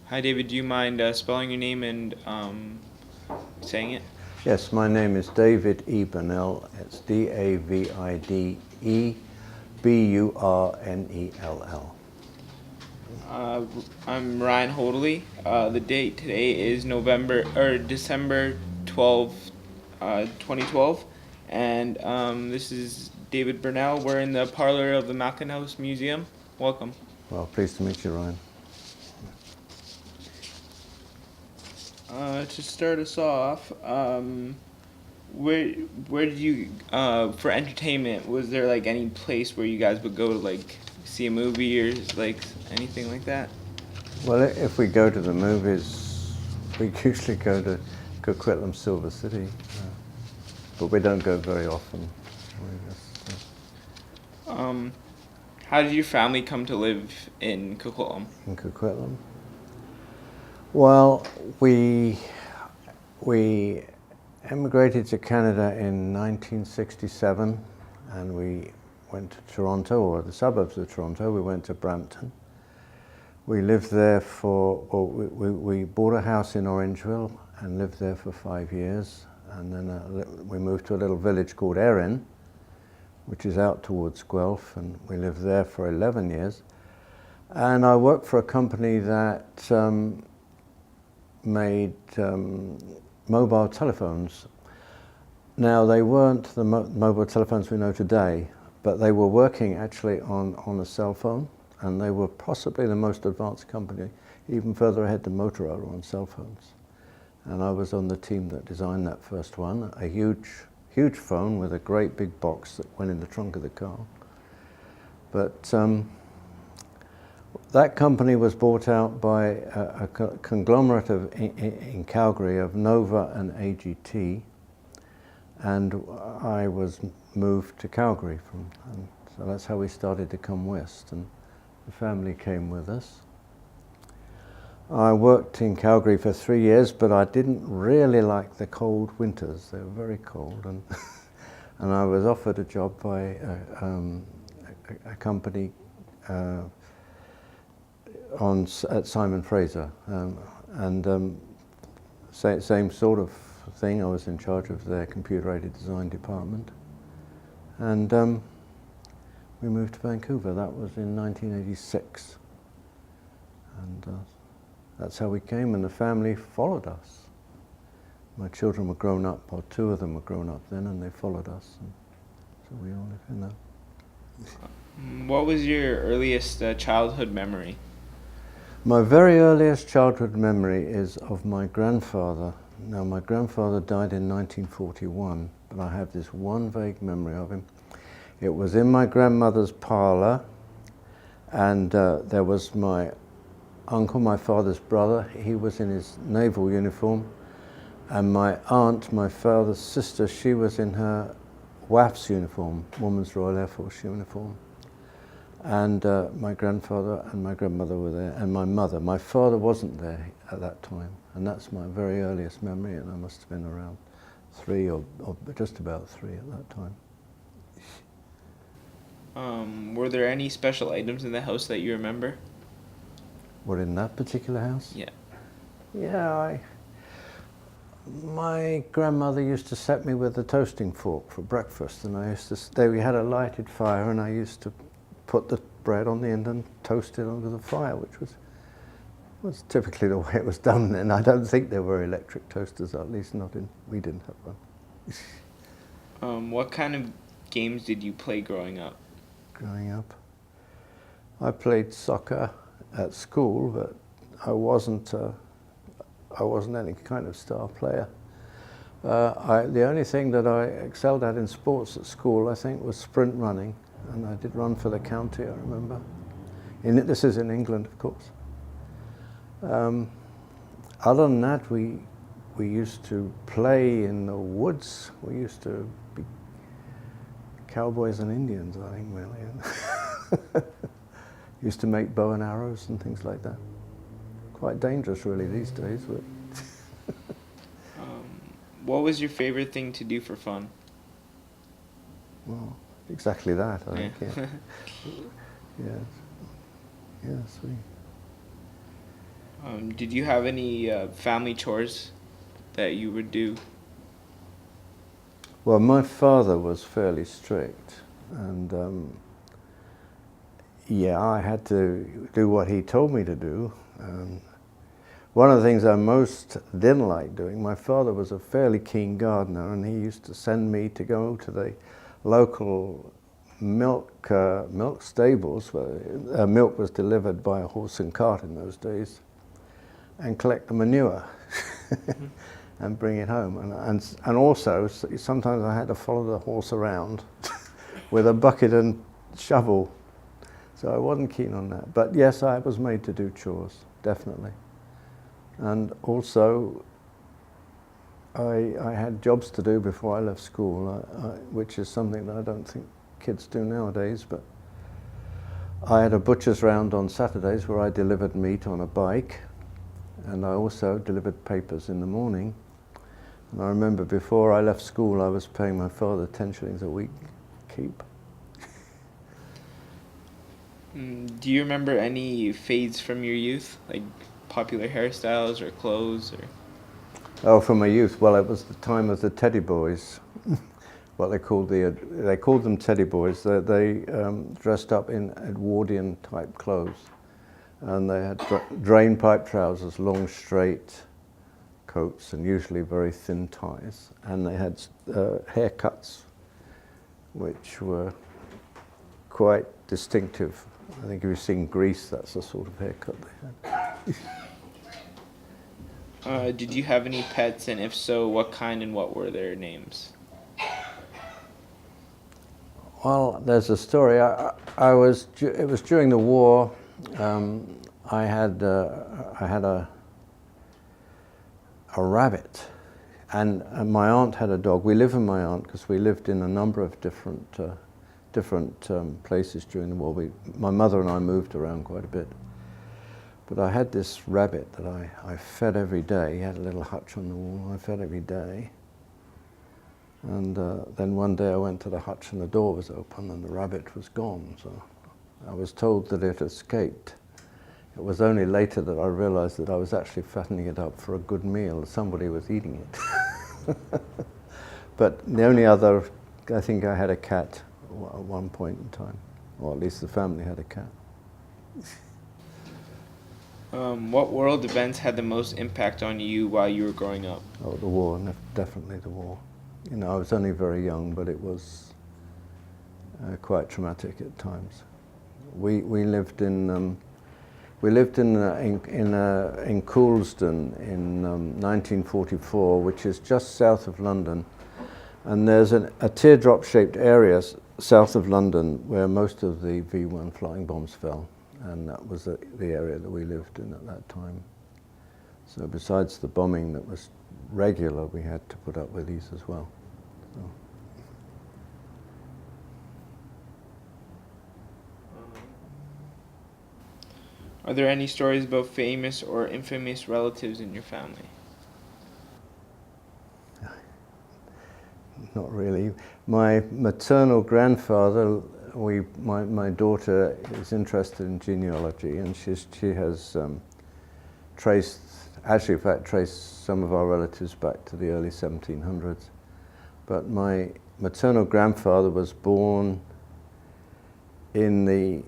Hi, David. Do you mind spelling your name and saying it? Yes, my name is David E. Burnell. It's Davideburnell. Uh, I'm Ryan Hoadley. The date today is December 12th, 2012, and this is David Burnell. We're in the parlor of the Malkin House Museum. Welcome. Well, pleased to meet you, Ryan. To start us off, where where did you for entertainment? Was there like any place where you guys would go to like see a movie or like anything like that? Well, if we go to the movies, we usually go to Coquitlam, Silver City, but we don't go very often. We just, Um, how did your family come to live in Coquitlam? in Coquitlam. Well, we emigrated to Canada in 1967, and we went to Toronto, or the suburbs of Toronto. We went to Brampton. We lived there we bought a house in Orangeville and lived there for 5 years. And then we moved to a little village called Erin, which is out towards Guelph, and we lived there for 11 years. And I worked for a company that made mobile telephones. Now, they weren't the mobile telephones we know today, but they were working actually on a cell phone, and they were possibly the most advanced company, even further ahead than Motorola on cell phones. And I was on the team that designed that first one, a huge phone with a great big box that went in the trunk of the car. But that company was bought out by a conglomerate in Calgary of Nova and AGT, and I was moved to Calgary and so that's how we started to come west, and the family came with us. I worked in Calgary for 3 years, but I didn't really like the cold winters. They were very cold, and and I was offered a job by a company at Simon Fraser, same sort of thing. I was in charge of their computer-aided design department, and we moved to Vancouver. That was in 1986, and that's how we came, and the family followed us. My children were grown up, or 2 of them were grown up then, and they followed us, and so we all live in there. What was your earliest childhood memory? My very earliest childhood memory is of my grandfather. Now, my grandfather died in 1941, but I have this one vague memory of him. It was in my grandmother's parlour, and there was my uncle, my father's brother. He was in his naval uniform, and my aunt, my father's sister, she was in her WAF's uniform, Women's Royal Air Force uniform. And my grandfather and my grandmother were there, and my mother. My father wasn't there at that time, and that's my very earliest memory, and I must have been around 3 or just about 3 at that time. Were there any special items in the house that you remember? What, in that particular house? Yeah. Yeah, my grandmother used to set me with a toasting fork for breakfast, and we had a lighted fire, and I used to put the bread on the end and toast it over the fire, which was typically the way it was done then. I don't think there were electric toasters, at least we didn't have one. What kind of games did you play growing up? Growing up, I played soccer at school, but I wasn't any kind of star player. The only thing that I excelled at in sports at school, I think, was sprint running, and I did run for the county, I remember. This is in England, of course. Other than that, we used to play in the woods. We used to be cowboys and Indians, I think, really. Used to make bow and arrows and things like that. Quite dangerous, really, these days. But What was your favorite thing to do for fun? well, exactly that, I think. Yeah. Yeah. Yes. Yes. Did you have any family chores that you would do? Well, my father was fairly strict, and yeah, I had to do what he told me to do. One of the things I most didn't like doing, my father was a fairly keen gardener, and he used to send me to go to the local milk stables, where milk was delivered by a horse and cart in those days, and collect the manure and bring it home. And also, sometimes I had to follow the horse around with a bucket and shovel. So I wasn't keen on that. But yes, I was made to do chores, definitely. And also, I had jobs to do before I left school, which is something that I don't think kids do nowadays. But I had a butcher's round on Saturdays where I delivered meat on a bike, and I also delivered papers in the morning. And I remember before I left school, I was paying my father 10 shillings a week keep. Do you remember any fades from your youth, like popular hairstyles or clothes? Or Oh, from my youth, well, it was the time of the teddy boys. What they called them teddy boys. They dressed up in Edwardian type clothes, and they had drain pipe trousers, long straight coats, and usually very thin ties. And they had haircuts, which were quite distinctive. I think if you've seen Grease, that's the sort of haircut they had. Did you have any pets, and if so, what kind and what were their names? Well, there's a story. It was during the war. I had a rabbit, and my aunt had a dog. We lived with my aunt because we lived in a number of different places during the war. My mother and I moved around quite a bit. But I had this rabbit that I fed every day. He had a little hutch on the wall. I fed every day. And then one day I went to the hutch and the door was open and the rabbit was gone. So I was told that it escaped. It was only later that I realized that I was actually fattening it up for a good meal. Somebody was eating it. But the only other, I think I had a cat at one point in time. Or at least the family had a cat. What world events had the most impact on you while you were growing up? Oh, the war, definitely the war. You know, I was only very young, but it was quite traumatic at times. We lived in Coulsdon in 1944, which is just south of London, and there's a teardrop-shaped area south of London where most of the V1 flying bombs fell. And that was the area that we lived in at that time. So besides the bombing that was regular, we had to put up with these as well. So. Are there any stories about famous or infamous relatives in your family? Not really. My maternal grandfather, my daughter is interested in genealogy, and she has traced some of our relatives back to the early 1700s. But my maternal grandfather was born in the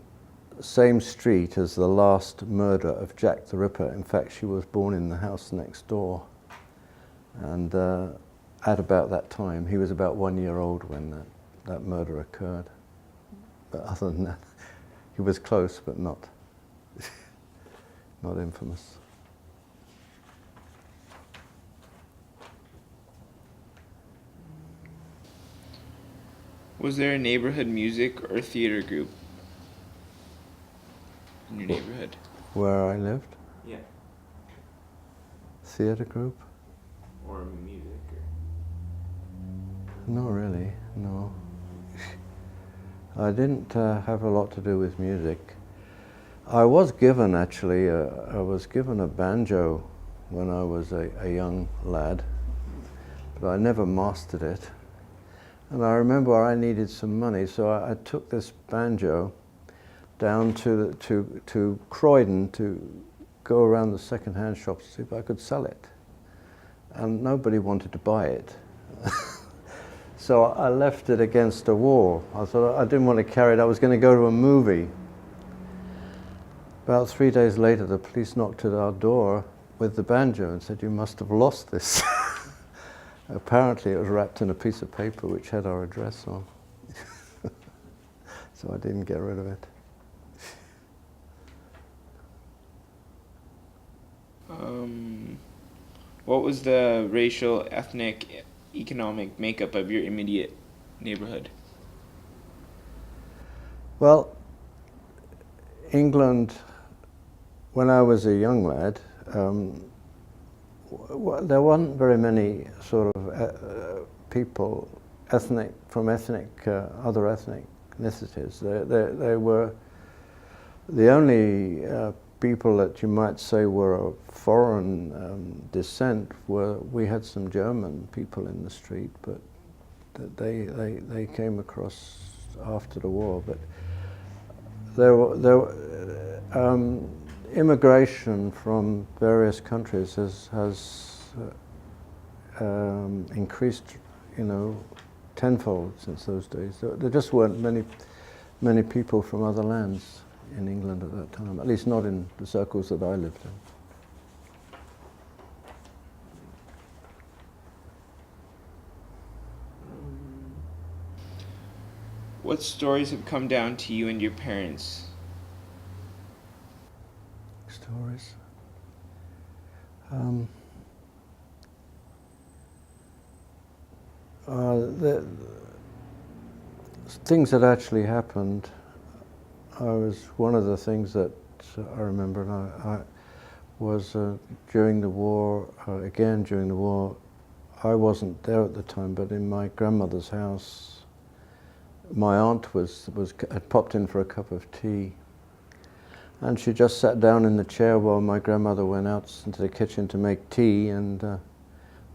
same street as the last murder of Jack the Ripper. In fact, she was born in the house next door. And at about that time, he was about 1 year old when that murder occurred. But other than that, he was close, but not infamous. Was there a neighborhood music or theater group in your neighborhood? Where I lived? Yeah. Theater group? Or music? Not really, no. I didn't have a lot to do with music. I was given, actually, I was given a banjo when I was a young lad, but I never mastered it. And I remember I needed some money, so I took this banjo down to Croydon to go around the second-hand shops to see if I could sell it. And nobody wanted to buy it. So I left it against a wall. I thought I didn't want to carry it. I was going to go to a movie. About 3 days later, the police knocked at our door with the banjo and said, "You must have lost this." Apparently, it was wrapped in a piece of paper which had our address on. So I didn't get rid of it. What was the racial, ethnic, economic makeup of your immediate neighborhood? Well, England, when I was a young lad, there weren't very many sort of people from other ethnic ethnicities. They were the only people that you might say were of foreign descent. We had some German people in the street, but they came across after the war. But immigration from various countries has increased, tenfold since those days. There just weren't many people from other lands in England at that time, at least not in the circles that I lived in. What stories have come down to you and your parents? Stories? The things that actually happened, one of the things that I remember, and was during the war, I wasn't there at the time, but in my grandmother's house, my aunt had popped in for a cup of tea, and she just sat down in the chair while my grandmother went out into the kitchen to make tea, and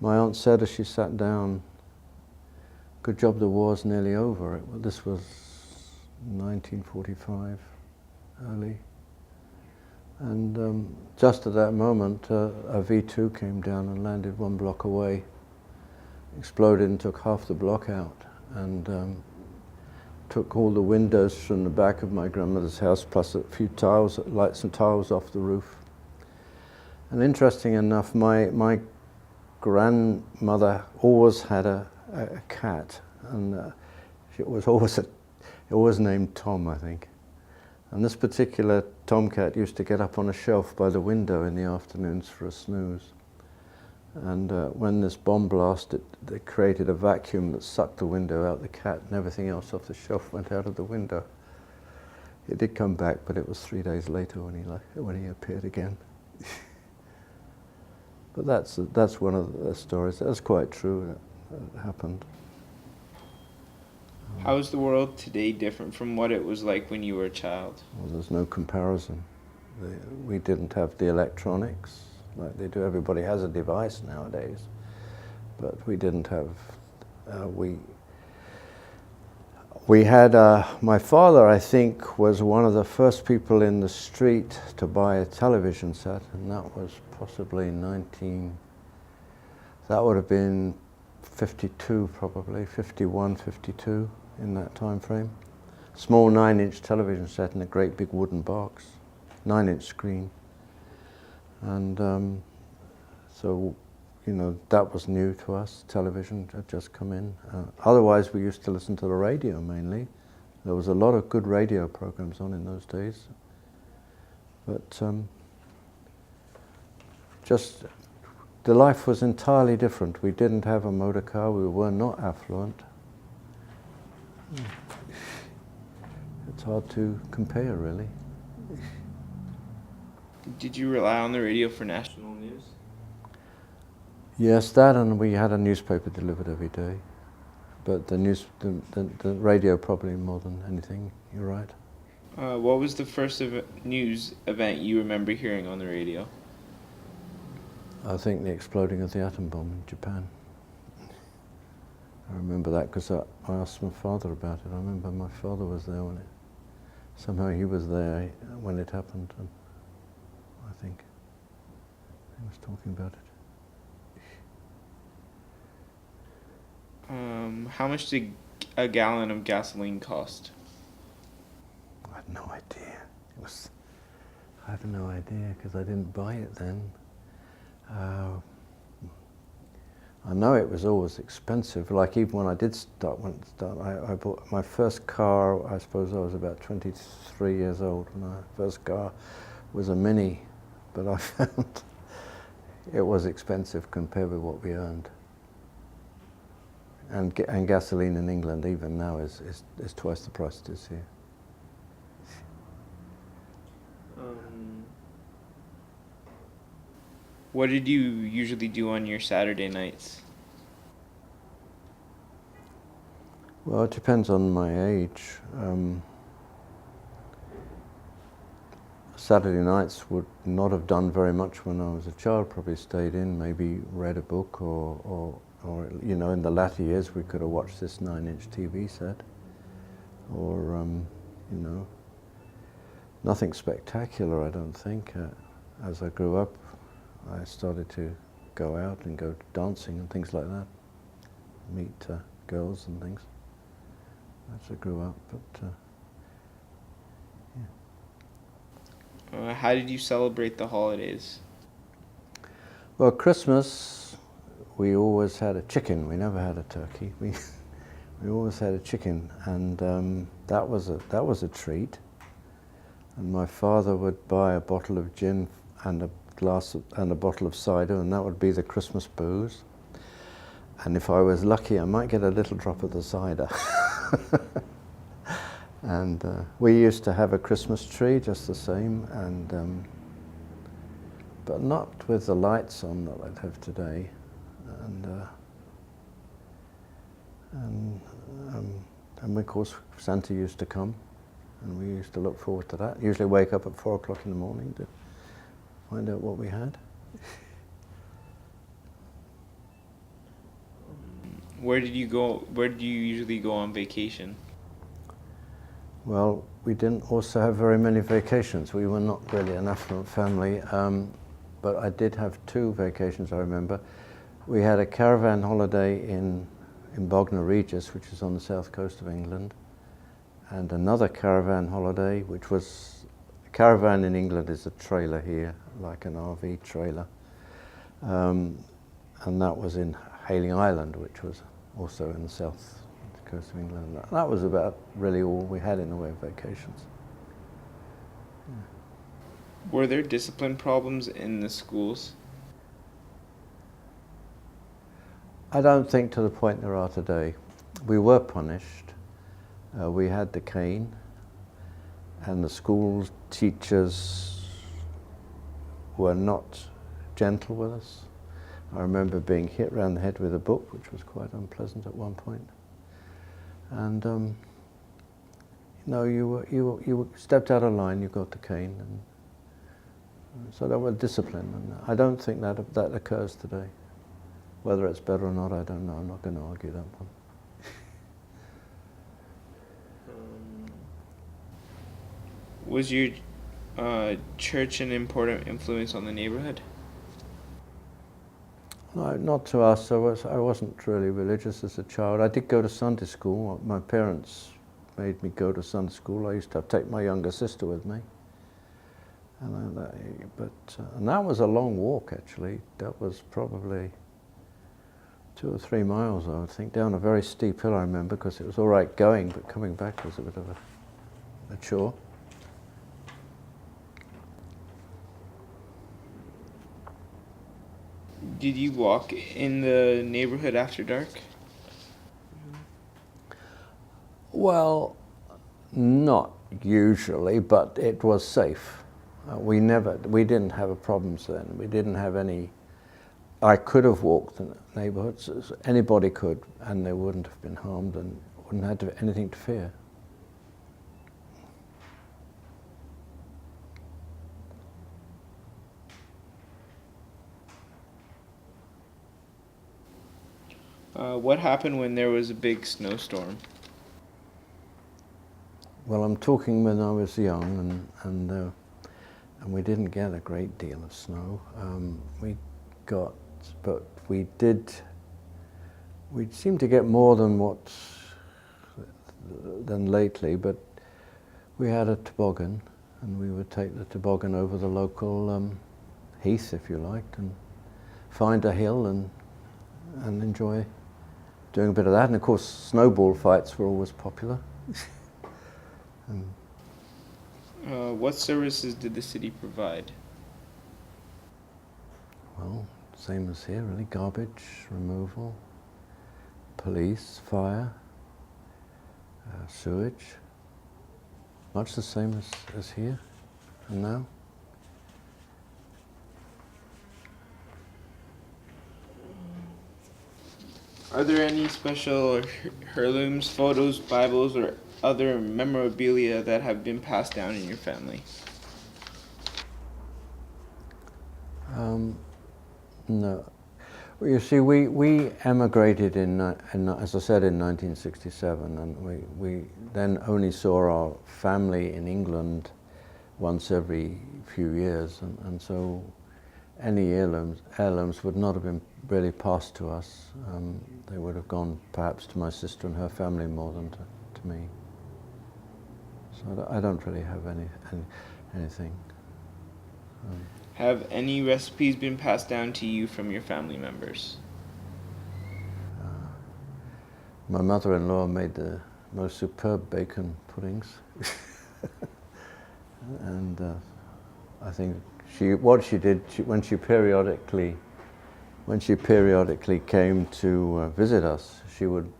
my aunt said as she sat down, "Good job the war's nearly over." This was 1945, early. And just at that moment, a V2 came down and landed 1 block away, exploded and took half the block out, and took all the windows from the back of my grandmother's house, plus a few tiles, lights and tiles off the roof. And interesting enough, my grandmother always had a cat, and it was named Tom, I think. And this particular tomcat used to get up on a shelf by the window in the afternoons for a snooze. And when this bomb blasted, they created a vacuum that sucked the window out the cat, and everything else off the shelf went out of the window. It did come back, but it was 3 days later when he appeared again. But that's one of the stories. That's quite true. That happened. How is the world today different from what it was like when you were a child? Well, there's no comparison. We didn't have the electronics like they do. Everybody has a device nowadays, but we didn't have. We had. My father, I think, was one of the first people in the street to buy a television set, and that was possibly That would have been 52, probably 51, 52. In that time frame. Small 9-inch television set in a great big wooden box, 9-inch screen. And so, that was new to us. Television had just come in. Otherwise, we used to listen to the radio mainly. There was a lot of good radio programs on in those days. But just the life was entirely different. We didn't have a motor car. We were not affluent. It's hard to compare, really. Did you rely on the radio for national news? Yes, that, and we had a newspaper delivered every day. But the radio probably more than anything. You're right. What was the first news event you remember hearing on the radio? I think the exploding of the atom bomb in Japan. I remember that because I asked my father about it. I remember my father was there somehow he was there when it happened, I think. was talking about it. How much did a gallon of gasoline cost? I had no idea. I have no idea because I didn't buy it then. I know it was always expensive. Like even when I did I bought my first car. I suppose I was about 23 years old when my first car was a Mini, but I found it was expensive compared with what we earned. And gasoline in England even now is twice the price it is here. What did you usually do on your Saturday nights? Well, it depends on my age. Saturday nights would not have done very much when I was a child. Probably stayed in, maybe read a book, or you know, in the latter years we could have watched this 9-inch TV set, or you know, nothing spectacular, I don't think. As I grew up, I started to go out and go dancing and things like that, meet girls and things as I grew up. But How did you celebrate the holidays? well, Christmas, we always had a chicken. We never had a turkey. We always had a chicken, and that was a treat. And my father would buy a bottle of gin and a bottle of cider, and that would be the Christmas booze. And if I was lucky, I might get a little drop of the cider. And we used to have a Christmas tree, just the same, and but not with the lights on that I'd have today. And of course Santa used to come, and we used to look forward to that. Usually wake up at 4 o'clock in the morning to find out what we had. Where did you go? Where did you usually go on vacation? Well, we didn't also have very many vacations. We were not really an affluent family, but I did have 2 vacations, I remember. We had a caravan holiday in Bognor Regis, which is on the south coast of England, and another caravan holiday, which was, a caravan in England is a trailer here, like an RV trailer, and that was in Hayling Island, which was also in the south coast of England. That was about really all we had in the way of vacations. Yeah. Were there discipline problems in the schools? I don't think to the point there are today. We were punished. We had the cane, and the school teachers were not gentle with us. I remember being hit around the head with a book, which was quite unpleasant at one point. And you know, you stepped out of line, you got the cane, and so that was discipline. And I don't think that occurs today. Whether it's better or not, I don't know. I'm not going to argue that one. Was your church an important influence on the neighborhood? No, not to us. I wasn't really religious as a child. I did go to Sunday school. My parents made me go to Sunday school. I used to take my younger sister with me. And that was a long walk, actually. That was probably 2 or 3 miles, I would think, down a very steep hill, I remember, because it was all right going, but coming back was a bit of a chore. Did you walk in the neighborhood after dark? Well, not usually, but it was safe. We didn't have problems then. We didn't have any. I could have walked in the neighborhoods, anybody could, and they wouldn't have been harmed and wouldn't have had anything to fear. What happened when there was a big snowstorm? Well, I'm talking when I was young, and and we didn't get a great deal of snow. We seemed to get more than lately, but we had a toboggan, and we would take the toboggan over the local heath, if you liked, and find a hill and enjoy doing a bit of that. And of course, snowball fights were always popular. What services did the city provide? Well, same as here, really. Garbage removal, police, fire, sewage. Much the same as here and now. Are there any special heirlooms, photos, Bibles, or other memorabilia that have been passed down in your family? No. Well, you see, we emigrated as I said, in 1967, and we then only saw our family in England once every few years, and so any heirlooms would not have been really passed to us. They would have gone perhaps to my sister and her family more than to me. So I don't really have anything. Have any recipes been passed down to you from your family members? My mother-in-law made the most superb bacon puddings. And I think when she periodically came to visit us, she would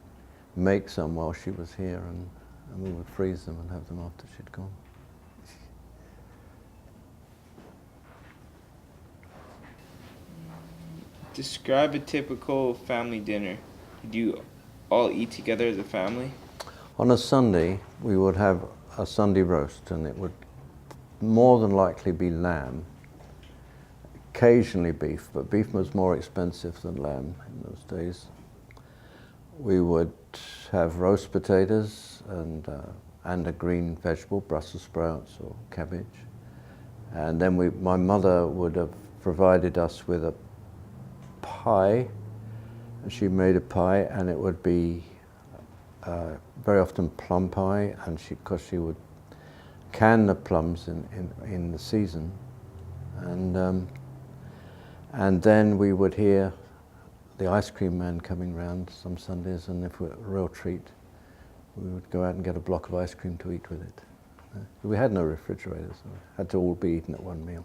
make some while she was here, and we would freeze them and have them after she'd gone. Describe a typical family dinner. Do you all eat together as a family? On a Sunday, we would have a Sunday roast, and it would more than likely be lamb, occasionally beef, but beef was more expensive than lamb in those days. We would have roast potatoes and a green vegetable, Brussels sprouts or cabbage. And then my mother would have provided us with a pie. She made a pie, and it would be very often plum pie, and because she would can the plums in the season, and then we would hear the ice cream man coming round some Sundays, and if it were a real treat, we would go out and get a block of ice cream to eat with it. We had no refrigerators, so it had to all be eaten at one meal.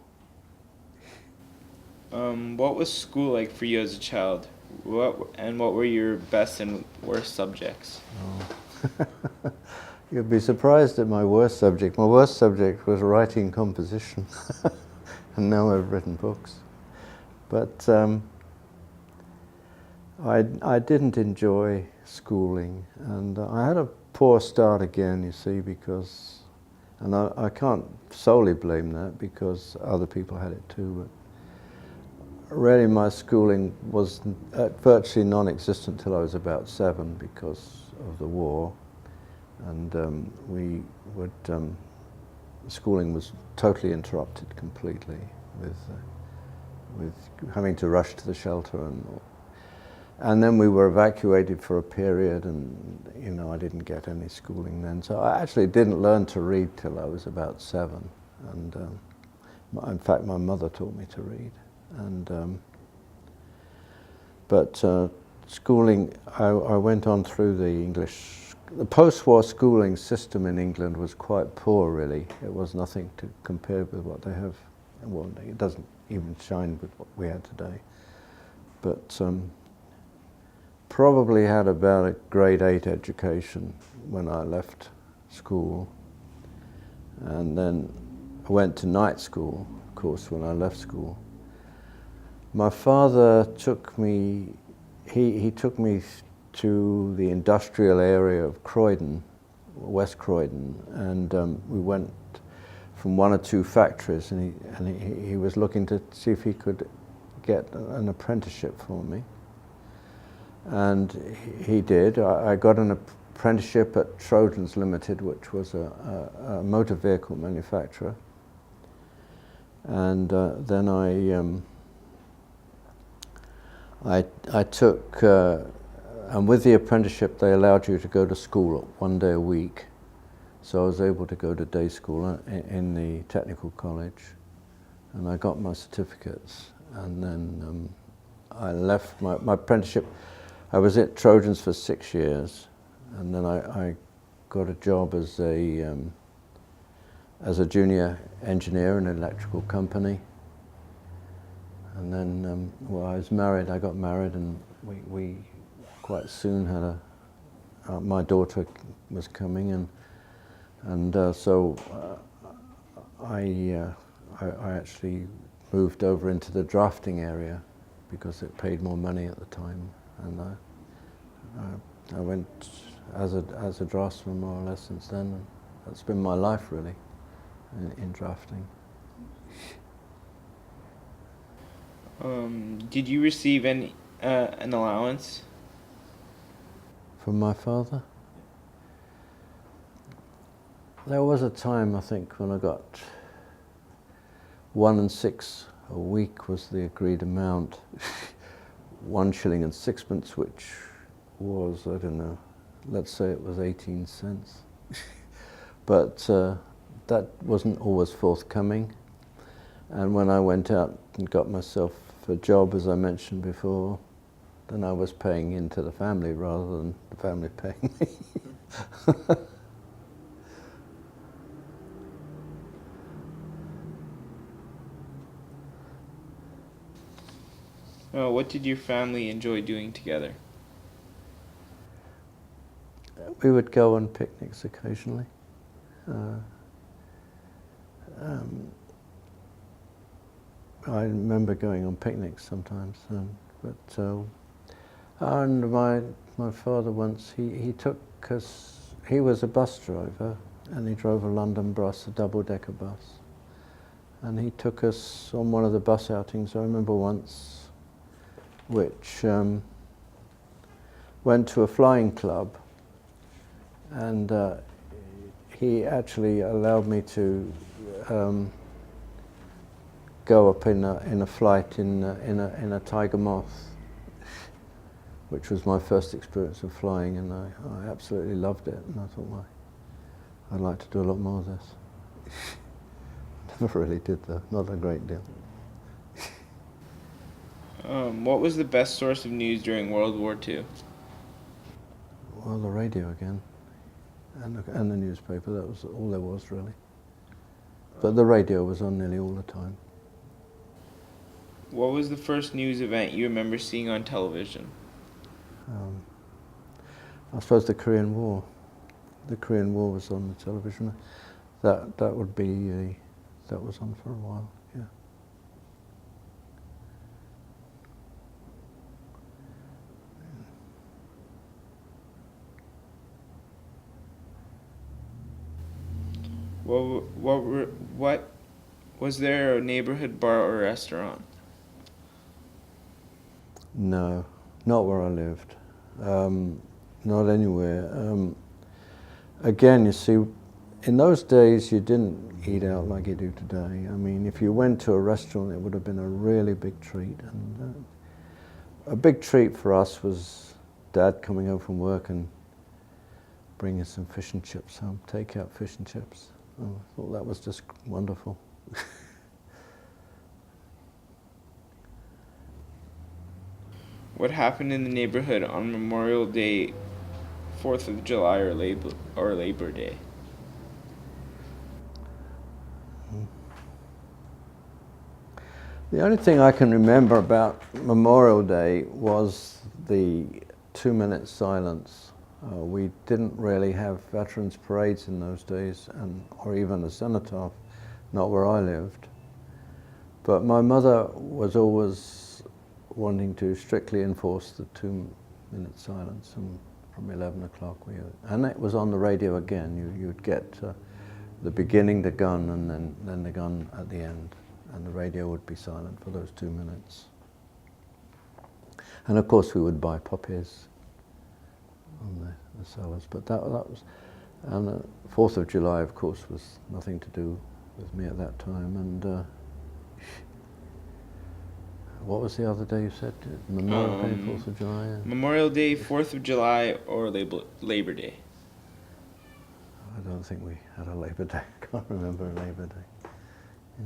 What was school like for you as a child? What were your best and worst subjects? Oh. You'd be surprised at my worst subject. My worst subject was writing composition, and now I've written books. But I didn't enjoy schooling, and I had a poor start again, you see, because, and I can't solely blame that because other people had it too, but really my schooling was virtually non-existent till I was about 7 because of the war. And schooling was totally interrupted completely with having to rush to the shelter, and then we were evacuated for a period, and I didn't get any schooling then. So I actually didn't learn to read till I was about 7, and in fact my mother taught me to read. And but schooling, I went on through the English. The post-war schooling system in England was quite poor, really. It was nothing to compare with what they have. Well, it doesn't even shine with what we had today. But probably had about a grade 8 education when I left school. And then I went to night school, of course, when I left school. My father took me, he took me to the industrial area of Croydon, West Croydon, and we went from 1 or 2 factories, and he was looking to see if he could get an apprenticeship for me. And he did. I got an apprenticeship at Trojans Limited, which was a motor vehicle manufacturer. And then I took, and with the apprenticeship they allowed you to go to school 1 day a week. So I was able to go to day school in the technical college, and I got my certificates. And then I left my apprenticeship. I was at Trojans for 6 years, and then I got a job as a junior engineer in an electrical company. And then, well, I was married. I got married, and we quite soon had my daughter was coming, and so I actually moved over into the drafting area because it paid more money at the time, and I went as a draftsman more or less since then. And that's been my life really in drafting. Did you receive any an allowance? From my father? There was a time, I think, when I got 1 and 6 a week was the agreed amount. 1 shilling and 6pence, which was, I don't know, let's say it was 18 cents. But that wasn't always forthcoming. And when I went out and got myself a job, as I mentioned before, then I was paying into the family rather than the family paying me. What did your family enjoy doing together? We would go on picnics occasionally. I remember going on picnics sometimes, and my father once he took us. He was a bus driver, and he drove a London bus, a double-decker bus, and he took us on one of the bus outings. I remember once, which went to a flying club, and he actually allowed me to go up in a flight in a tiger moth, which was my first experience of flying, and I absolutely loved it. And I thought, well, I'd like to do a lot more of this. Never really did though, not a great deal. What was the best source of news during World War II? Well, the radio again, and the newspaper. That was all there was really. But the radio was on nearly all the time. What was the first news event you remember seeing on television? I suppose the Korean War. The Korean War was on the television. That would be that was on for a while. Yeah. What was there a neighborhood bar or restaurant? No, not where I lived. Not anywhere. Again, you see, in those days you didn't eat out like you do today. I mean, if you went to a restaurant, it would have been a really big treat. And a big treat for us was Dad coming home from work and bringing some fish and chips home, take out fish and chips. Oh, I thought that was just wonderful. What happened in the neighborhood on Memorial Day, 4th of July, or Labor Day? The only thing I can remember about Memorial Day was the 2-minute silence. We didn't really have veterans parades in those days, or even a cenotaph, not where I lived. But my mother was always wanting to strictly enforce the 2-minute silence, and from 11 o'clock and it was on the radio again. You'd get the beginning, the gun, and then the gun at the end, and the radio would be silent for those 2 minutes. And of course we would buy poppies on the sellers, but that was, and the 4th of July of course was nothing to do with me at that time, and What was the other day you said? Memorial Day, 4th of July? Yeah. Memorial Day, 4th of July, or Labor Day? I don't think we had a Labor Day. I can't remember a Labor Day. Yeah.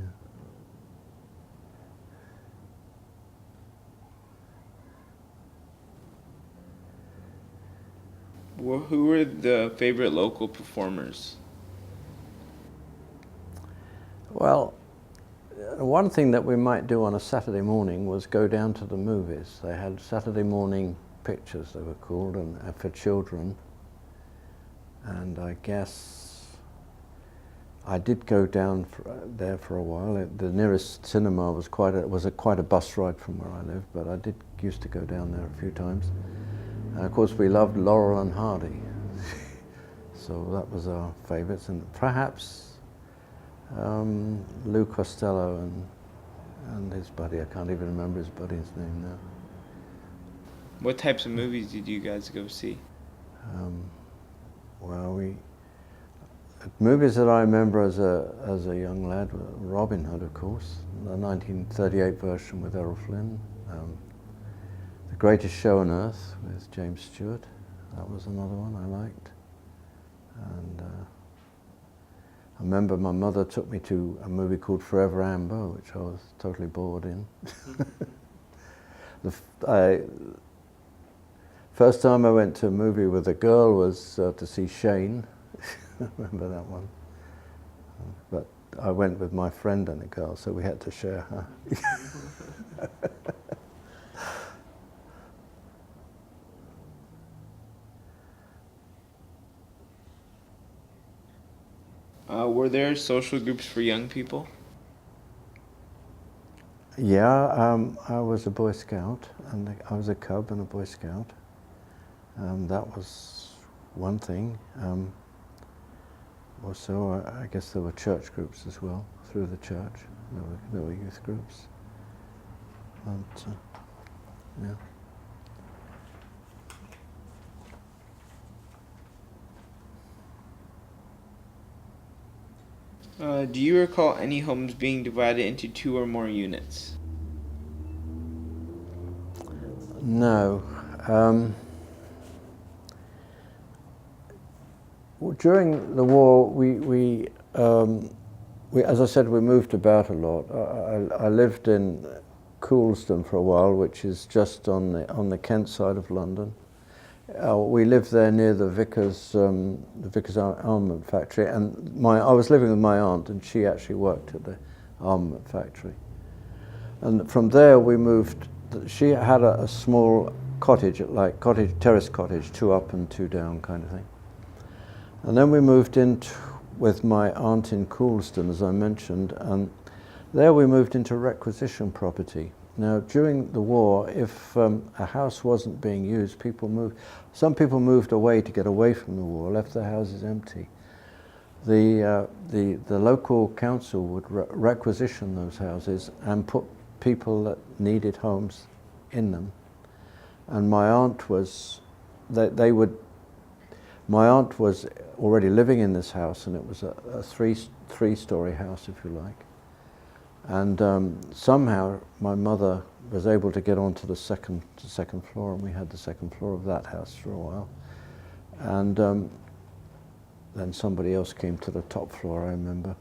Who were the favorite local performers? Well, one thing that we might do on a Saturday morning was go down to the movies. They had Saturday morning pictures, they were called, and for children. And I guess I did go down there for a while. The nearest cinema was quite a bus ride from where I lived, but I used to go down there a few times. And of course, we loved Laurel and Hardy, so that was our favourites, and perhaps Lou Costello and his buddy. I can't even remember his buddy's name now. What types of movies did you guys go see? Well, movies that I remember as a young lad were Robin Hood, of course, the 1938 version with Errol Flynn. The Greatest Show on Earth with James Stewart. That was another one I liked. And I remember my mother took me to a movie called Forever Amber, which I was totally bored in. First time I went to a movie with a girl was to see Shane. I remember that one. But I went with my friend and a girl, so we had to share her. Were there social groups for young people? Yeah, I was a Boy Scout, and I was a Cub and a Boy Scout. That was one thing. Also, I guess there were church groups as well, through the church. There were youth groups. And, yeah. Do you recall any homes being divided into 2 or more units? No. During the war, we as I said, we moved about a lot. I lived in Coulsdon for a while, which is just on the Kent side of London. We lived there near the Vickers armament factory, and I was living with my aunt, and she actually worked at the armament factory. And from there we moved. She had a small cottage, like terrace cottage, 2 up and 2 down kind of thing. And then we moved in with my aunt in Coulsdon, as I mentioned, and there we moved into requisition property. Now, during the war, if a house wasn't being used, some people moved away to get away from the war, left their houses empty. The local council would requisition those houses and put people that needed homes in them. And my aunt was, my aunt was already living in this house, and it was a three-story house, if you like. And somehow my mother was able to get onto the second floor, and we had the second floor of that house for a while. And then somebody else came to the top floor, I remember.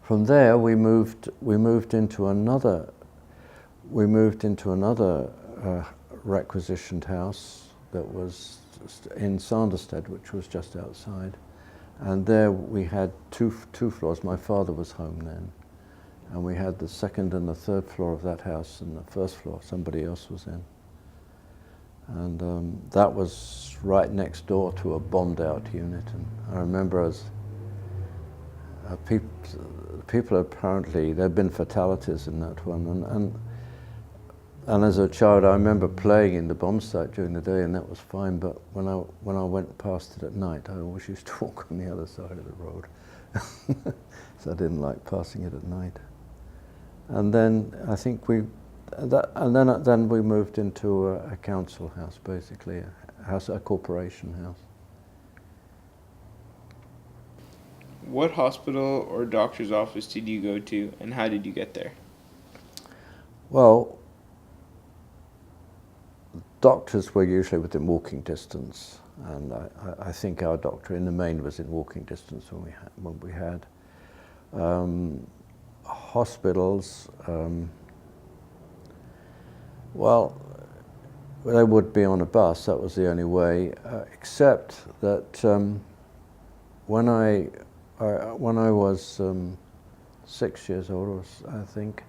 From there, we moved into another requisitioned house that was in Sanderstead, which was just outside. And there we had two floors. My father was home then. And we had the second and the third floor of that house, and the first floor somebody else was in. And that was right next door to a bombed out unit. And I remember as people apparently, there had been fatalities in that one. And as a child, I remember playing in the bomb site during the day, and that was fine. But when I went past it at night, I always used to walk on the other side of the road. So I didn't like passing it at night. And then I think then we moved into a council house, basically, a corporation house. What hospital or doctor's office did you go to, and how did you get there? Well, doctors were usually within walking distance, and I think our doctor in the main was in walking distance when we had. Hospitals, well, they would be on a bus. That was the only way, except that when I was 6 years old, I think,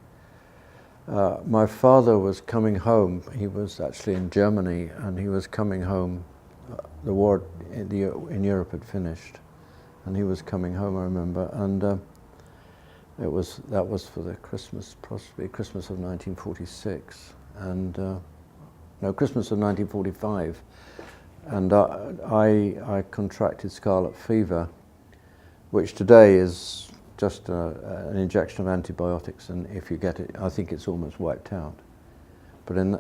my father was coming home. He was actually in Germany, and he was coming home. The war in Europe had finished, and he was coming home, I remember, and that was for the Christmas, possibly Christmas of 1946, and no, Christmas of 1945, and I contracted scarlet fever, which today is just an injection of antibiotics, and if you get it, I think it's almost wiped out. But in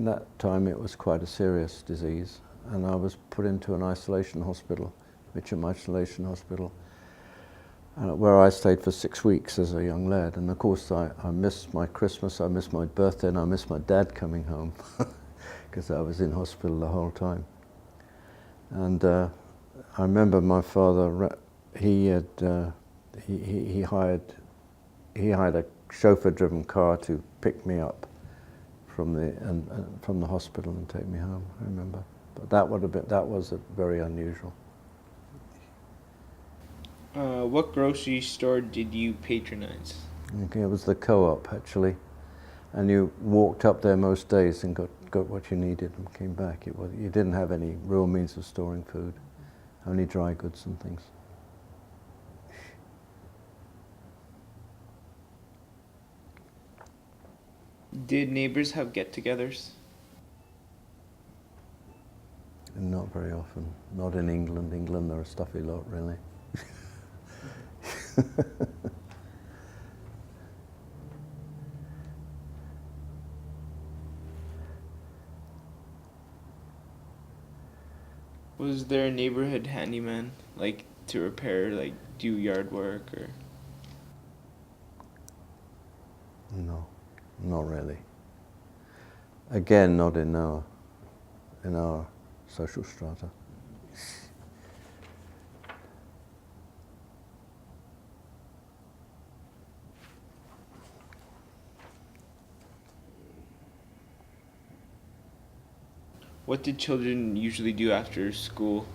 that time, it was quite a serious disease, and I was put into an isolation hospital, Mitcham Isolation Hospital, where I stayed for 6 weeks as a young lad. And of course, I missed my Christmas, I missed my birthday, and I missed my dad coming home because I was in hospital the whole time. And I remember my father. He hired a chauffeur-driven car to pick me up from the hospital and take me home. I remember, but that was very unusual. What grocery store did you patronize? Okay, it was the Co-op actually, and you walked up there most days and got what you needed and came back. You didn't have any real means of storing food, only dry goods and things. Did neighbors have get-togethers? Not very often. Not in England. England, they're a stuffy lot, really. Was there a neighborhood handyman, like to repair, like do yard work or? No, not really. Again, not in our social strata. What did children usually do after school?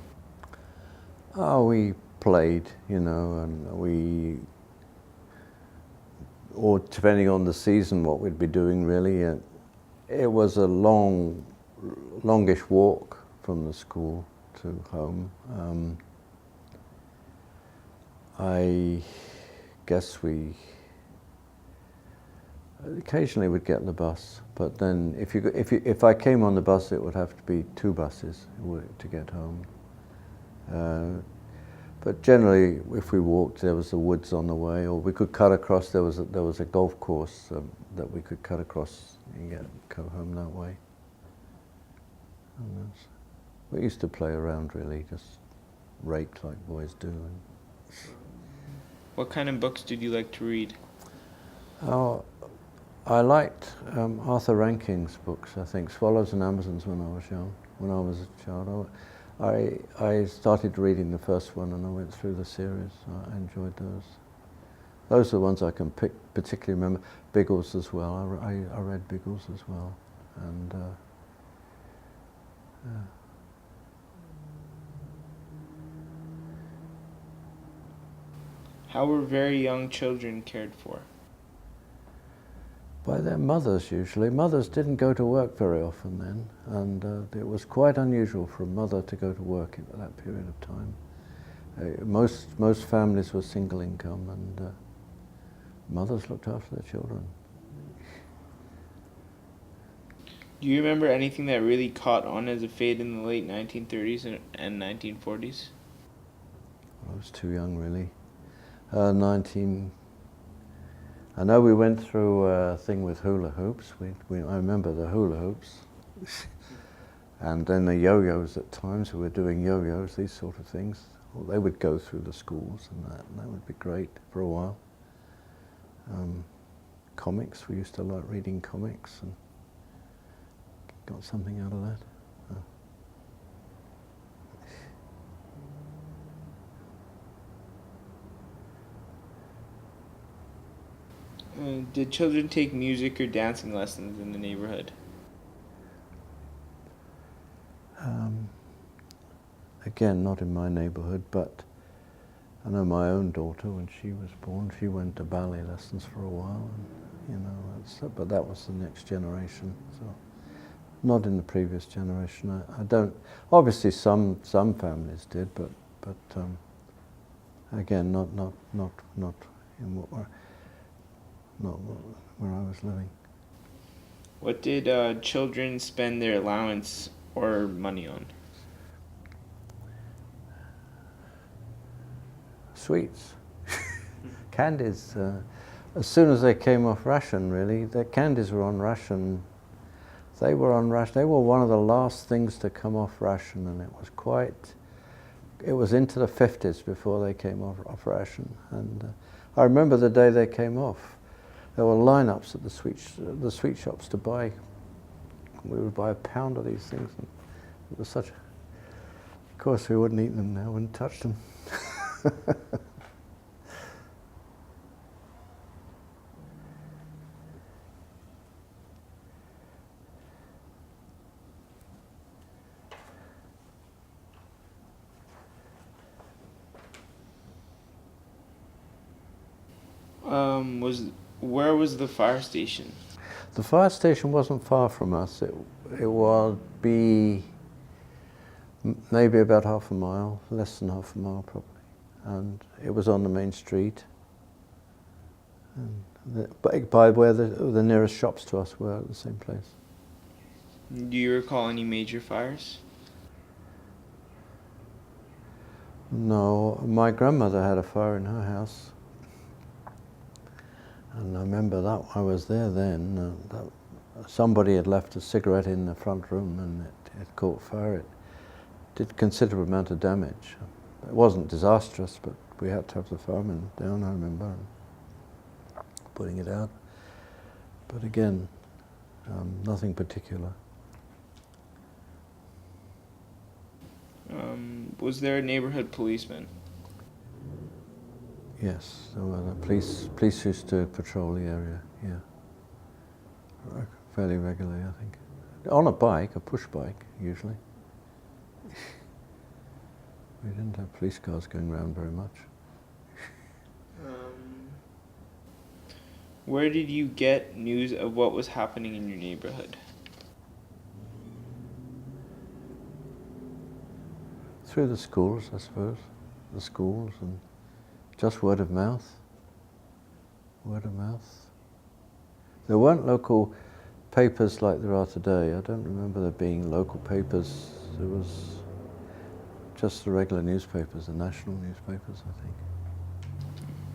Oh, we played, and or depending on the season, what we'd be doing really. It was a longish walk from the school to home. I guess we occasionally would get the bus, but then if I came on the bus, it would have to be 2 buses to get home. But generally, if we walked, there was the woods on the way, or we could cut across. There was a golf course that we could cut across and go home that way. And we used to play around, really, just rake like boys do. What kind of books did you like to read? Oh, I liked Arthur Rankin's books. I think Swallows and Amazons when I was young. When I was a child, I started reading the first one and I went through the series. I enjoyed those. Those are the ones I can particularly remember. Biggles as well. I read Biggles as well, and yeah. How were very young children cared for? By their mothers usually. Mothers didn't go to work very often then, and it was quite unusual for a mother to go to work at that period of time. Most families were single income, and mothers looked after their children. Do you remember anything that really caught on as a fad in the late 1930s and 1940s? I was too young, really. I know we went through a thing with hula hoops. I remember the hula hoops. And then the yo-yos at times. We were doing yo-yos, these sort of things. Well, they would go through the schools, and that would be great for a while. comics. We used to like reading comics and got something out of that. Did children take music or dancing lessons in the neighborhood? Again, not in my neighborhood, but I know my own daughter, when she was born, she went to ballet lessons for a while, and, but that was the next generation. So, not in the previous generation. I don't. Obviously, some families did, but again, not in not where I was living. What did children spend their allowance or money on? Sweets, candies. As soon as they came off ration, really, their candies were on ration. They were on ration. They were one of the last things to come off ration, and it was into the 50s before they came off ration. And I remember the day they came off. There were lineups at the sweet shops to buy. We would buy a pound of these things, and it was such. Of course, we wouldn't eat them now. Wouldn't touch them. Where was the fire station? The fire station wasn't far from us. It would be maybe about half a mile, less than half a mile probably. And it was on the main street. And by where the nearest shops to us were at the same place. Do you recall any major fires? No, my grandmother had a fire in her house. And I remember that I was there then. Somebody had left a cigarette in the front room, and it caught fire. It did considerable amount of damage. It wasn't disastrous, but we had to have the firemen down, I remember, putting it out. But again, nothing particular. Was there a neighborhood policeman? Yes, there were. The police used to patrol the area, yeah. Fairly regularly, I think. On a bike, a push bike, usually. We didn't have police cars going around very much. Where did you get news of what was happening in your neighborhood? Through the schools, I suppose. The schools and just word of mouth. Word of mouth. There weren't local papers like there are today. I don't remember there being local papers. There was just the regular newspapers, the national newspapers, I think.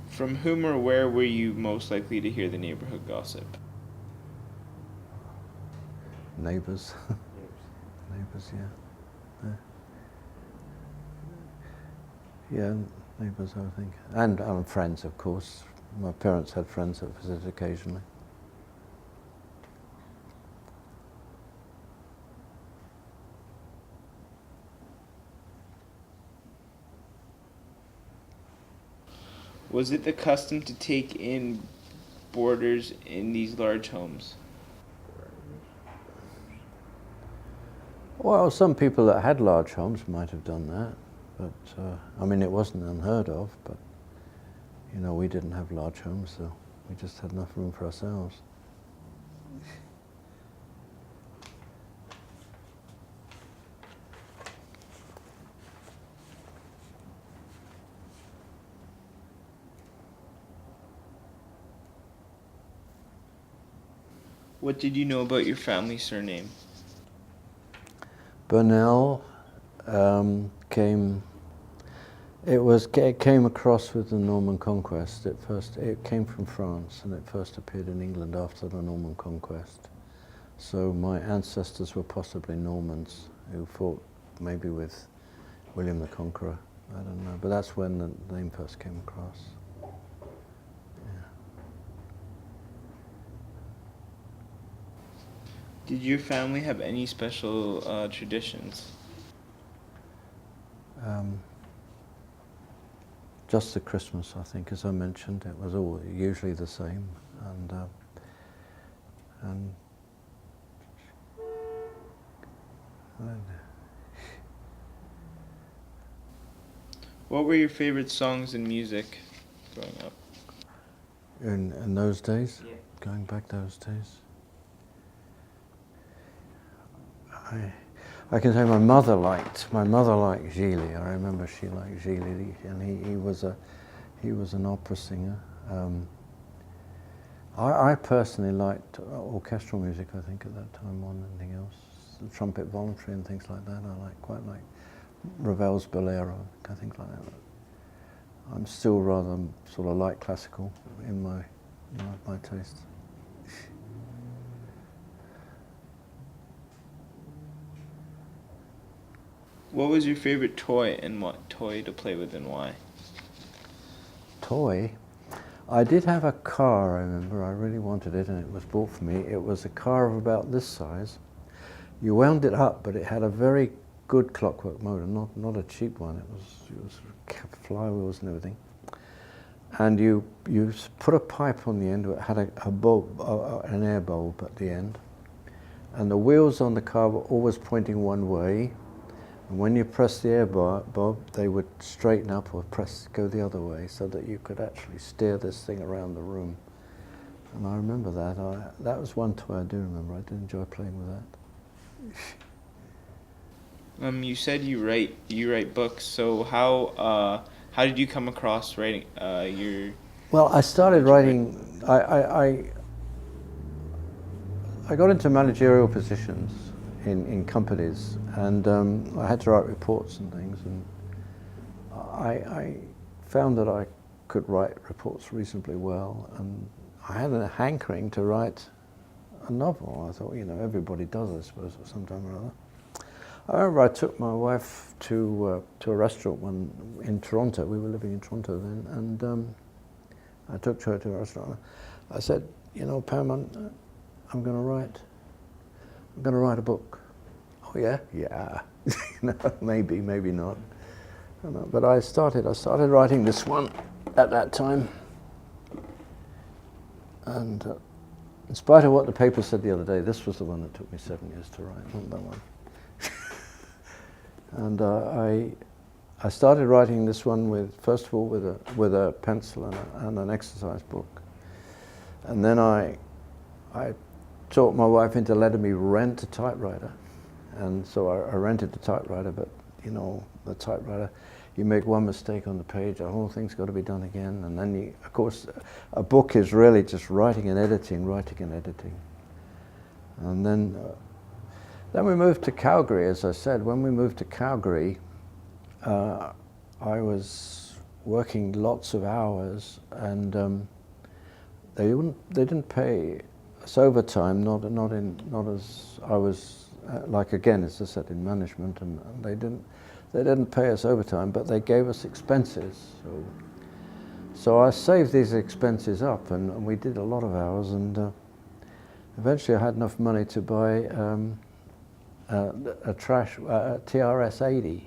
From whom or where were you most likely to hear the neighborhood gossip? Neighbours. Neighbours, yeah. Yeah, neighbours, I think. And friends, of course. My parents had friends that visited occasionally. Was it the custom to take in boarders in these large homes? Well, some people that had large homes might have done that, but I mean, it wasn't unheard of, but you know, we didn't have large homes, so we just had enough room for ourselves. What did you know about your family's surname? Burnell it came across with the Norman Conquest. It came from France, and it first appeared in England after the Norman Conquest. So my ancestors were possibly Normans who fought maybe with William the Conqueror. I don't know, but that's when the name first came across. Did your family have any special traditions? Just the Christmas, I think, as I mentioned, it was all usually the same, and What were your favorite songs and music growing up? in those days, Yeah. going back those days, I can say my mother liked Gigli. I remember she liked Gigli, and he was an opera singer. I personally liked orchestral music, I think, at that time more than anything else. The trumpet voluntary and things like that. I quite like Ravel's Bolero, things like that. I'm still rather sort of like classical in my taste. What was your favorite toy and what toy to play with and why? Toy? I did have a car, I remember. I really wanted it, and it was bought for me. It was a car of about this size. You wound it up, but it had a very good clockwork motor, not a cheap one. It was flywheels and everything. And you put a pipe on the end. It had a bulb, an air bulb at the end, and the wheels on the car were always pointing one way. And when you press the air bulb, they would straighten up or go the other way, so that you could actually steer this thing around the room. And I remember that. That was one toy I do remember. I did enjoy playing with that. You said you write books. So how did you come across writing your? Well, I started writing. I got into managerial positions in companies, and I had to write reports and things, and I found that I could write reports reasonably well, and I had a hankering to write a novel. I thought, everybody does, I suppose, at some time or other. I remember I took my wife to a restaurant in Toronto. We were living in Toronto then, and I took her to a restaurant. I said, Pam, I'm going to write a book. Oh yeah, yeah. Maybe not. But I started writing this one at that time, and in spite of what the paper said the other day, this was the one that took me 7 years to write, not that one. And I started writing this one first of all with a pencil and an exercise book, and then I talked my wife into letting me rent a typewriter, and so I rented the typewriter. But the typewriter, you make one mistake on the page, the whole thing's got to be done again, and then of course, a book is really just writing and editing, and then we moved to Calgary. As I said, when we moved to Calgary, I was working lots of hours, and they didn't pay us overtime. Not as I was like, again, as I said, in management, and they didn't pay us overtime, but they gave us expenses. So I saved these expenses up, and we did a lot of hours, and eventually I had enough money to buy a TRS-80,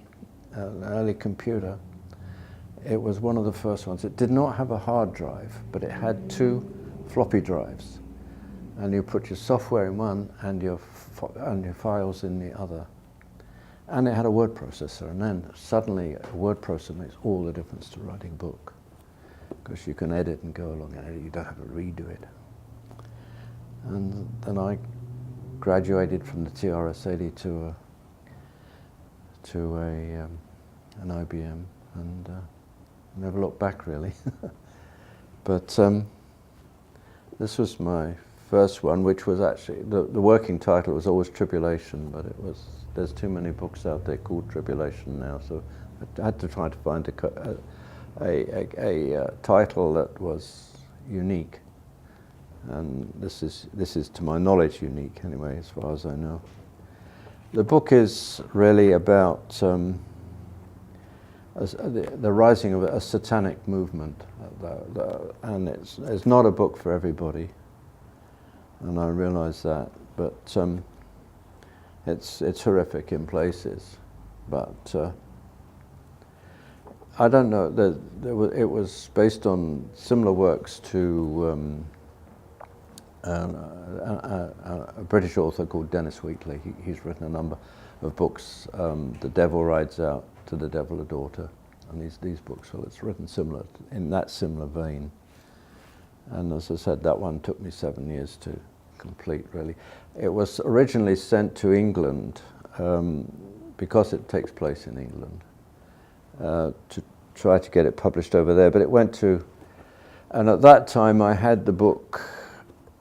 an early computer. It was one of the first ones. It did not have a hard drive, but it had 2 floppy drives, and you put your software in one and your files in the other. And it had a word processor, and then suddenly a word processor makes all the difference to writing a book, because you can edit and go along and edit. You don't have to redo it. And then I graduated from the TRS-80 to an IBM, and never looked back really. But this was my first one, which was actually the working title was always Tribulation, but there's too many books out there called Tribulation now, so I had to try to find a title that was unique. And this is to my knowledge unique anyway, as far as I know. The book is really about the rising of a satanic movement, and it's not a book for everybody, and I realise that. but it's horrific in places. But I don't know. It was based on similar works to a British author called Dennis Wheatley. He's written a number of books. The Devil Rides Out, To the Devil a Daughter, and these books. Well, it's written similar in that similar vein. And as I said, that one took me 7 years to complete. Really, it was originally sent to England because it takes place in England to try to get it published over there. But it went to, and at that time I had the book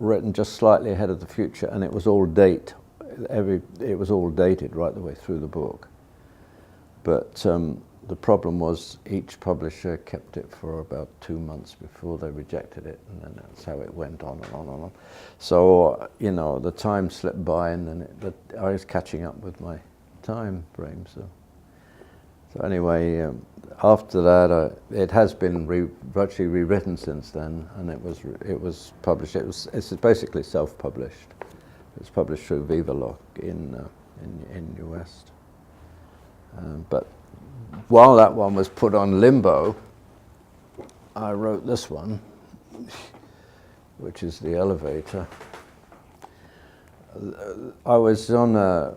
written just slightly ahead of the future, and it was all dated right the way through the book. But the problem was each publisher kept it for about 2 months before they rejected it, and then that's how it went on and on and on. So the time slipped by, and then I was catching up with my time frame. So anyway, after that, it has been virtually rewritten since then, and it was published. It's basically self-published. It's published through Vivalok in US. But while that one was put on limbo, I wrote this one, which is The Elevator. I was on a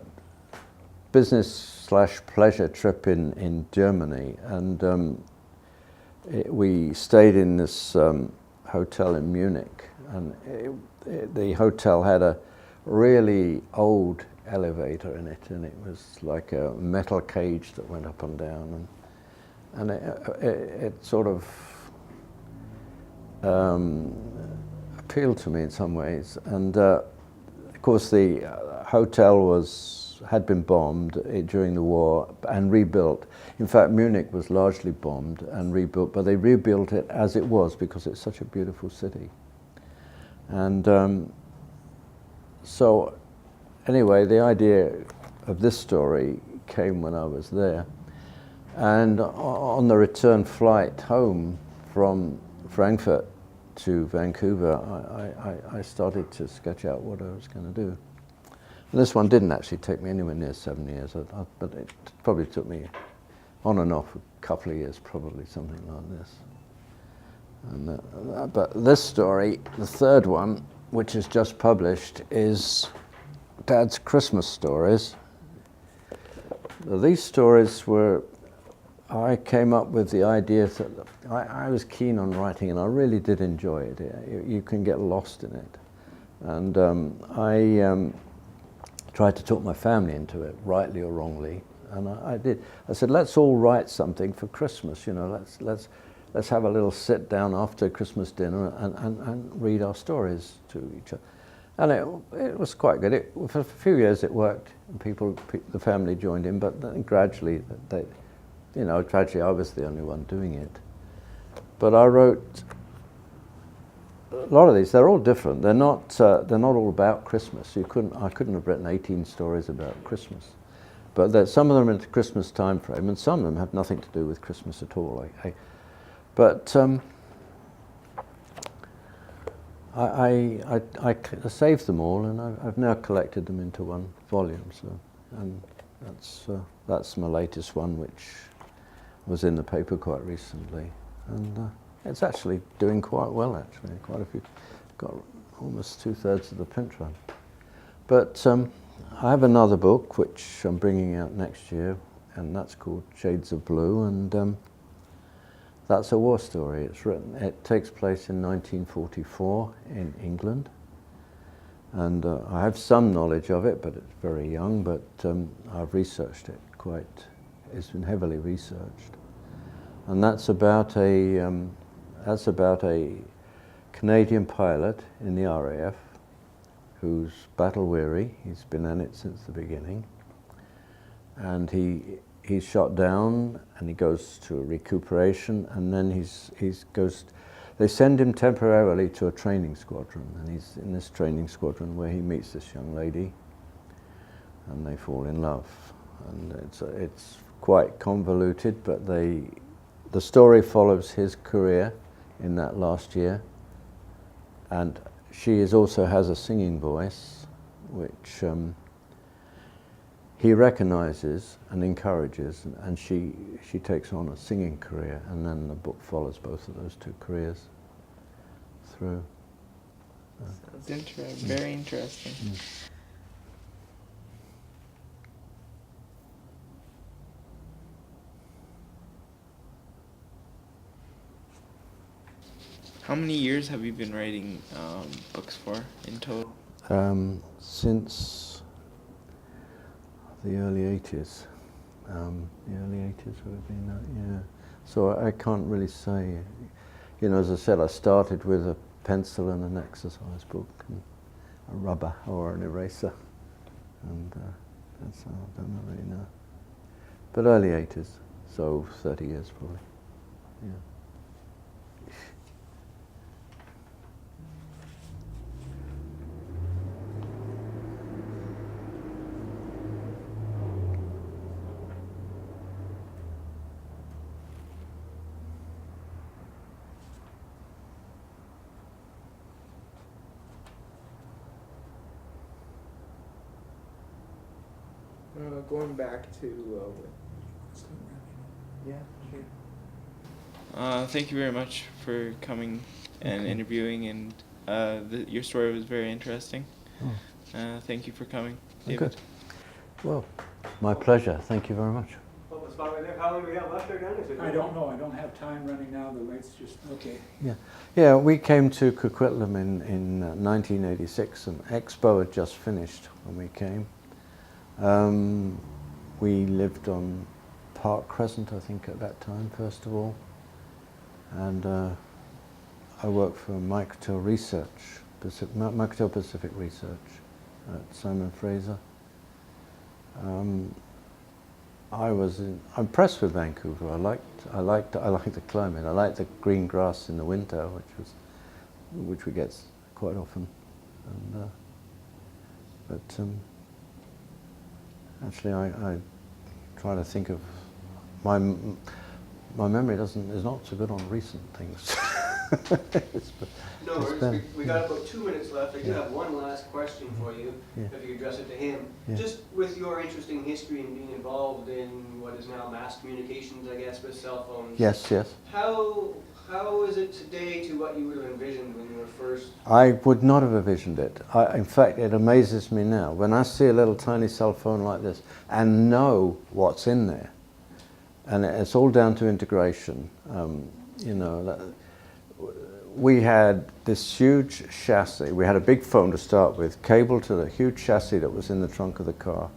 business/pleasure trip in Germany, and we stayed in this hotel in Munich, and the hotel had a really old elevator in it, and it was like a metal cage that went up and down, and it sort of appealed to me in some ways. And of course the hotel had been bombed during the war and rebuilt. In fact, Munich was largely bombed and rebuilt, but they rebuilt it as it was because it's such a beautiful city. And so anyway, the idea of this story came when I was there. And on the return flight home from Frankfurt to Vancouver, I started to sketch out what I was going to do. And this one didn't actually take me anywhere near 7 years, but it probably took me on and off a couple of years, probably something like this. And, but this story, the third one, which is just published, is Dad's Christmas stories. These stories I came up with the idea that I was keen on writing, and I really did enjoy it. You can get lost in it. And I tried to talk my family into it, rightly or wrongly, and I did. I said, let's all write something for Christmas, let's have a little sit down after Christmas dinner and read our stories to each other. And it was quite good. For a few years it worked, and the family joined in, but then gradually gradually I was the only one doing it. But I wrote a lot of these. They're all different. They're not all about Christmas. I couldn't have written 18 stories about Christmas. But some of them are in the Christmas time frame, and some of them have nothing to do with Christmas at all. But I saved them all, and I've now collected them into one volume. So, and that's my latest one, which was in the paper quite recently, and it's actually doing quite well. Actually, quite a few, got almost 2/3 of the print run. But I have another book which I'm bringing out next year, and that's called Shades of Blue, and that's a war story. It takes place in 1944 in England, and I have some knowledge of it, but it's very young. But I've researched it quite. It's been heavily researched, and that's about a Canadian pilot in the RAF who's battle weary. He's been in it since the beginning, and he's shot down, and he goes to recuperation, and then they send him temporarily to a training squadron, and he's in this training squadron where he meets this young lady, and they fall in love. And it's quite convoluted, but the story follows his career in that last year, and she also has a singing voice, which he recognizes and encourages, and she takes on a singing career, and then the book follows both of those two careers through. Sounds very interesting. How many years have you been writing books for in total? Since the early 80s. The early 80s would have been that, yeah. So I can't really say. You know, as I said, I started with a pencil and an exercise book, and a rubber or an eraser, and that's how I don't really know. But early 80s, so 30 years probably, yeah. Going back to yeah, sure. Thank you very much for coming and interviewing, and your story was very interesting. Oh. Thank you for coming, David. Good. Well, my pleasure. Thank you very much. How long do we have left there, Dennis? I don't know. I don't have time running now. The light's just okay. Yeah. We came to Coquitlam in 1986, and Expo had just finished when we came. We lived on Park Crescent, I think, at that time, first of all. And I worked for Microtel Research, Microtel Pacific Research at Simon Fraser. I was impressed with Vancouver. I liked the climate. I liked the green grass in the winter, which we get quite often. And, but actually, I try to think of my memory is not so good on recent things. No worries. We got about 2 minutes left. I do have one last question for you, if you could address it to him. Yeah. Just with your interesting history and being involved in what is now mass communications, I guess, with cell phones. Yes. How is it today to what you would have envisioned when you were first? I would not have envisioned it. In fact, it amazes me now. When I see a little tiny cell phone like this and know what's in there, and it's all down to integration. You know, we had this huge chassis. We had a big phone to start with, cable to the huge chassis that was in the trunk of the car.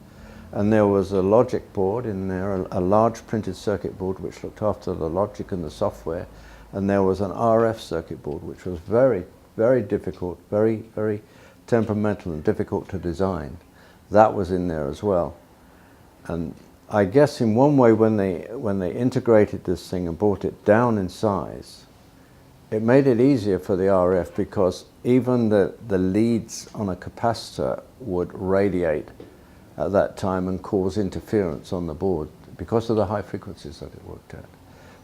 And there was a logic board in there, a large printed circuit board which looked after the logic and the software. And there was an RF circuit board which was very, very difficult, very, very temperamental and difficult to design. That was in there as well. And I guess in one way when they integrated this thing and brought it down in size, it made it easier for the RF because even the leads on a capacitor would radiate at that time and cause interference on the board because of the high frequencies that it worked at.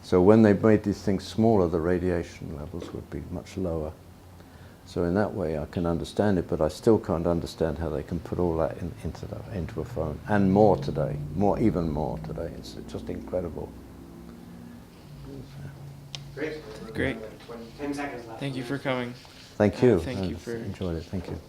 So when they made these things smaller, the radiation levels would be much lower. So in that way I can understand it, but I still can't understand how they can put all that into a phone. And more today, even more today. It's just incredible. Great. 10 seconds left. Thank you for coming. Thank you. Thank you I've for enjoyed it. Thank you.